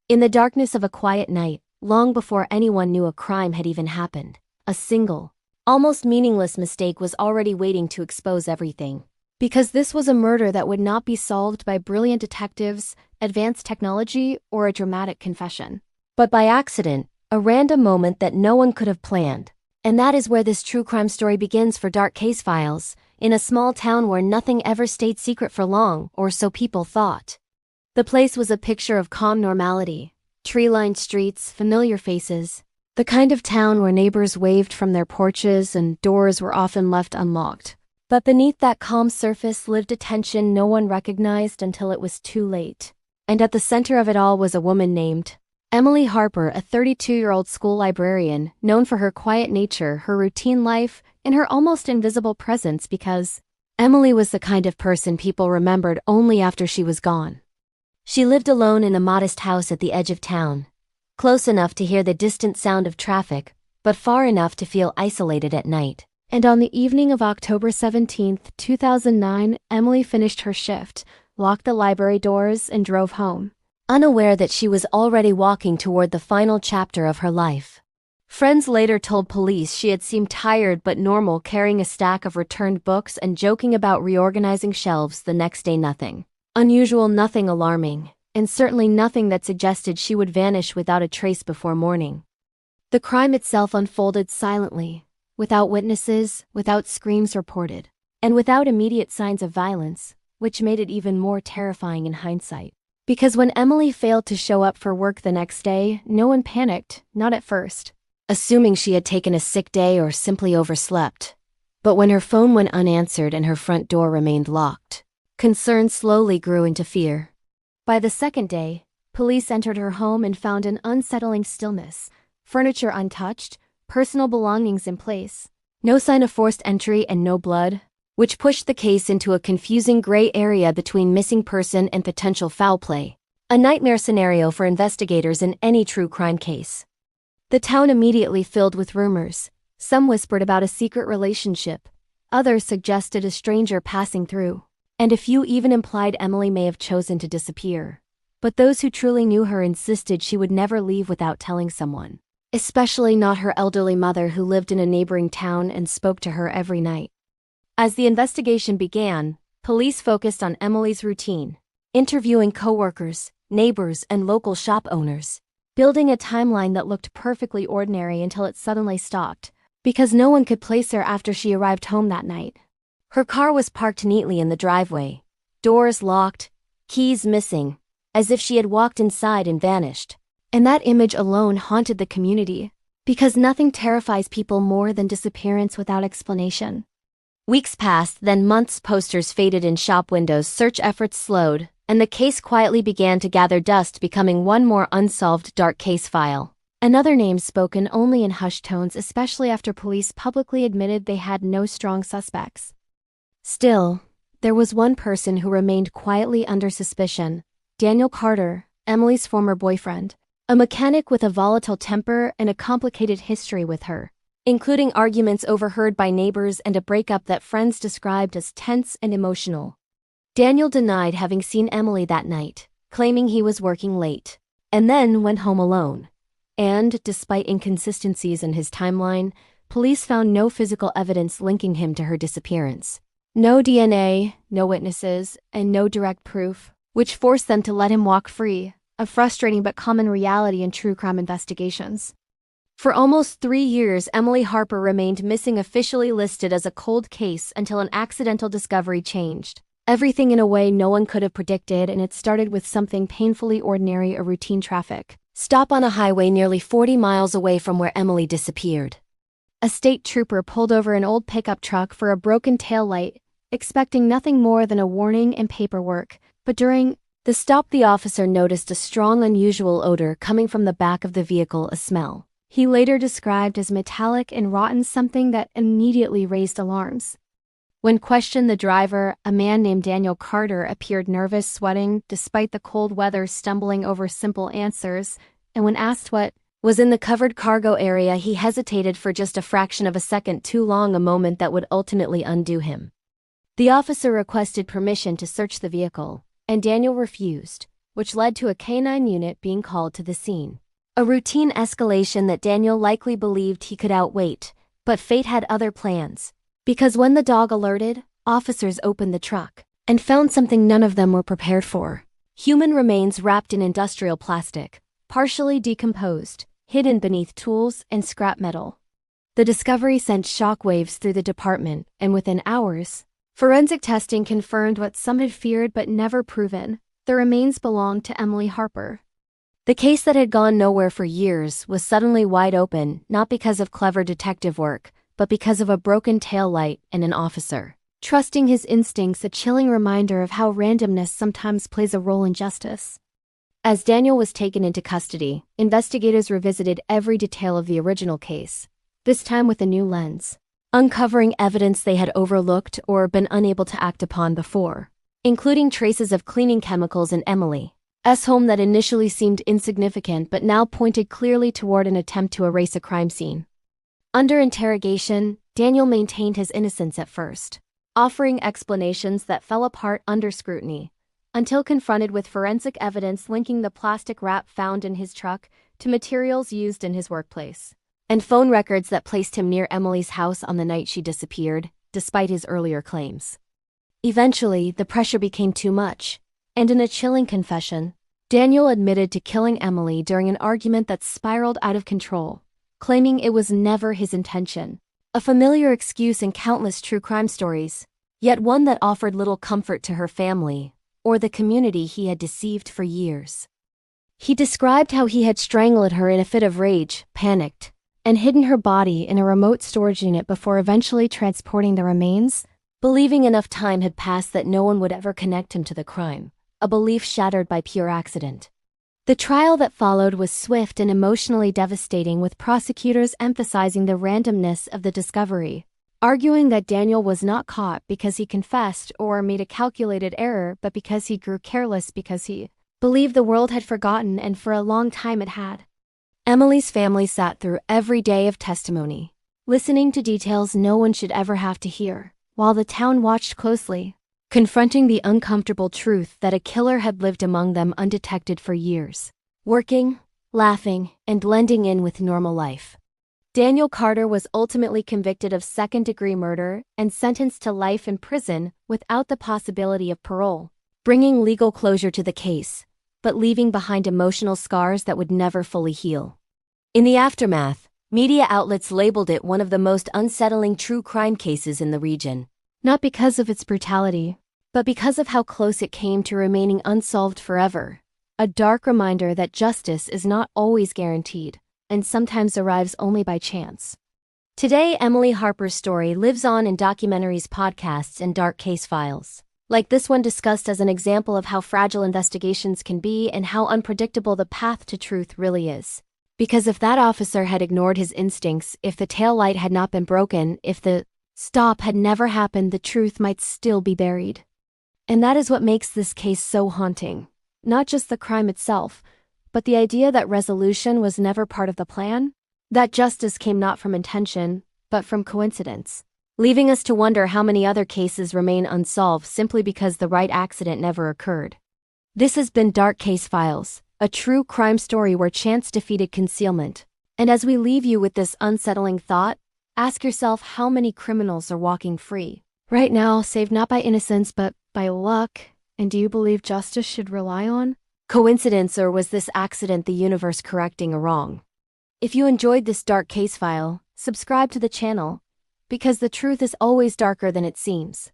In the darkness of a quiet night, long before anyone knew a crime had even happened, a single, almost meaningless mistake was already waiting to expose everything. Because this was a murder that would not be solved by brilliant detectives, advanced technology, or a dramatic confession, but by accident, a random moment that no one could have planned. And that is where this true crime story begins for Dark Case Files, in a small town where nothing ever stayed secret for long, or so people thought. The place was a picture of calm normality, tree-lined streets, familiar faces, the kind of town where neighbors waved from their porches and doors were often left unlocked. But beneath that calm surface lived a tension no one recognized until it was too late. And at the center of it all was a woman named Emily Harper, a 32-year-old school librarian, known for her quiet nature, her routine life, and her almost invisible presence because Emily was the kind of person people remembered only after she was gone. She lived alone in a modest house at the edge of town, close enough to hear the distant sound of traffic, but far enough to feel isolated at night. And on the evening of October 17, 2009, Emily finished her shift, locked the library doors, and drove home, unaware that she was already walking toward the final chapter of her life. Friends later told police she had seemed tired but normal, carrying a stack of returned books and joking about reorganizing shelves the next day. Nothing unusual, nothing alarming, and certainly nothing that suggested she would vanish without a trace before morning. The crime itself unfolded silently, without witnesses, without screams reported, and without immediate signs of violence, which made it even more terrifying in hindsight. Because when Emily failed to show up for work the next day, no one panicked, not at first, assuming she had taken a sick day or simply overslept. But when her phone went unanswered and her front door remained locked, concern slowly grew into fear. By the second day, police entered her home and found an unsettling stillness, furniture untouched, personal belongings in place, no sign of forced entry and no blood, which pushed the case into a confusing gray area between missing person and potential foul play, a nightmare scenario for investigators in any true crime case. The town immediately filled with rumors. Some whispered about a secret relationship, others suggested a stranger passing through, and a few even implied Emily may have chosen to disappear. But those who truly knew her insisted she would never leave without telling someone, especially not her elderly mother who lived in a neighboring town and spoke to her every night. As the investigation began, police focused on Emily's routine, interviewing coworkers, neighbors, and local shop owners, building a timeline that looked perfectly ordinary until it suddenly stopped, because no one could place her after she arrived home that night. Her car was parked neatly in the driveway, doors locked, keys missing, as if she had walked inside and vanished. And that image alone haunted the community, because nothing terrifies people more than disappearance without explanation. Weeks passed, then months. Posters faded in shop windows, search efforts slowed, and the case quietly began to gather dust, becoming one more unsolved dark case file. Another name spoken only in hushed tones, especially after police publicly admitted they had no strong suspects. Still, there was one person who remained quietly under suspicion: Daniel Carter, Emily's former boyfriend, a mechanic with a volatile temper and a complicated history with her, including arguments overheard by neighbors and a breakup that friends described as tense and emotional. Daniel denied having seen Emily that night, claiming he was working late, and then went home alone. And, despite inconsistencies in his timeline, police found no physical evidence linking him to her disappearance. No DNA, no witnesses, and no direct proof, which forced them to let him walk free, a frustrating but common reality in true crime investigations. For almost 3 years, Emily Harper remained missing, officially listed as a cold case until an accidental discovery changed everything in a way no one could have predicted, and it started with something painfully ordinary: a routine traffic stop on a highway nearly 40 miles away from where Emily disappeared. A state trooper pulled over an old pickup truck for a broken taillight, expecting nothing more than a warning and paperwork, but during the stop the officer noticed a strong, unusual odor coming from the back of the vehicle, a smell he later described as metallic and rotten, something that immediately raised alarms. When questioned, the driver, a man named Daniel Carter, appeared nervous, sweating despite the cold weather, stumbling over simple answers, and when asked what was in the covered cargo area, he hesitated for just a fraction of a second too long, a moment that would ultimately undo him. The officer requested permission to search the vehicle, and Daniel refused, which led to a canine unit being called to the scene. A routine escalation that Daniel likely believed he could outwait, but fate had other plans. Because when the dog alerted, officers opened the truck and found something none of them were prepared for. Human remains wrapped in industrial plastic, partially decomposed, hidden beneath tools and scrap metal. The discovery sent shockwaves through the department, and within hours, forensic testing confirmed what some had feared but never proven: the remains belonged to Emily Harper. The case that had gone nowhere for years was suddenly wide open, not because of clever detective work, but because of a broken taillight and an officer trusting his instincts, a chilling reminder of how randomness sometimes plays a role in justice. As Daniel was taken into custody, investigators revisited every detail of the original case, this time with a new lens, uncovering evidence they had overlooked or been unable to act upon before, including traces of cleaning chemicals in Emily's home that initially seemed insignificant but now pointed clearly toward an attempt to erase a crime scene. Under interrogation, Daniel maintained his innocence at first, offering explanations that fell apart under scrutiny, until confronted with forensic evidence linking the plastic wrap found in his truck to materials used in his workplace, and phone records that placed him near Emily's house on the night she disappeared, despite his earlier claims. Eventually, the pressure became too much, and in a chilling confession, Daniel admitted to killing Emily during an argument that spiraled out of control, claiming it was never his intention. A familiar excuse in countless true crime stories, yet one that offered little comfort to her family or the community he had deceived for years. He described how he had strangled her in a fit of rage, panicked, and hidden her body in a remote storage unit before eventually transporting the remains, believing enough time had passed that no one would ever connect him to the crime, a belief shattered by pure accident. The trial that followed was swift and emotionally devastating, with prosecutors emphasizing the randomness of the discovery, arguing that Daniel was not caught because he confessed or made a calculated error, but because he grew careless, because he believed the world had forgotten, and for a long time it had. Emily's family sat through every day of testimony, listening to details no one should ever have to hear, while the town watched closely, confronting the uncomfortable truth that a killer had lived among them undetected for years, working, laughing, and blending in with normal life. Daniel Carter was ultimately convicted of second-degree murder and sentenced to life in prison without the possibility of parole, bringing legal closure to the case, but leaving behind emotional scars that would never fully heal. In the aftermath, media outlets labeled it one of the most unsettling true crime cases in the region, not because of its brutality, but because of how close it came to remaining unsolved forever. A dark reminder that justice is not always guaranteed, and sometimes arrives only by chance. Today, Emily Harper's story lives on in documentaries, podcasts, and dark case files, like this one discussed as an example of how fragile investigations can be and how unpredictable the path to truth really is. Because if that officer had ignored his instincts, if the taillight had not been broken, if the stop had never happened, the truth might still be buried. And that is what makes this case so haunting. Not just the crime itself, but the idea that resolution was never part of the plan, that justice came not from intention, but from coincidence, leaving us to wonder how many other cases remain unsolved simply because the right accident never occurred. This has been Dark Case Files, a true crime story where chance defeated concealment. And as we leave you with this unsettling thought, ask yourself how many criminals are walking free right now, saved not by innocence but by luck, and do you believe justice should rely on coincidence, or was this accident the universe correcting a wrong? If you enjoyed this dark case file, subscribe to the channel, because the truth is always darker than it seems.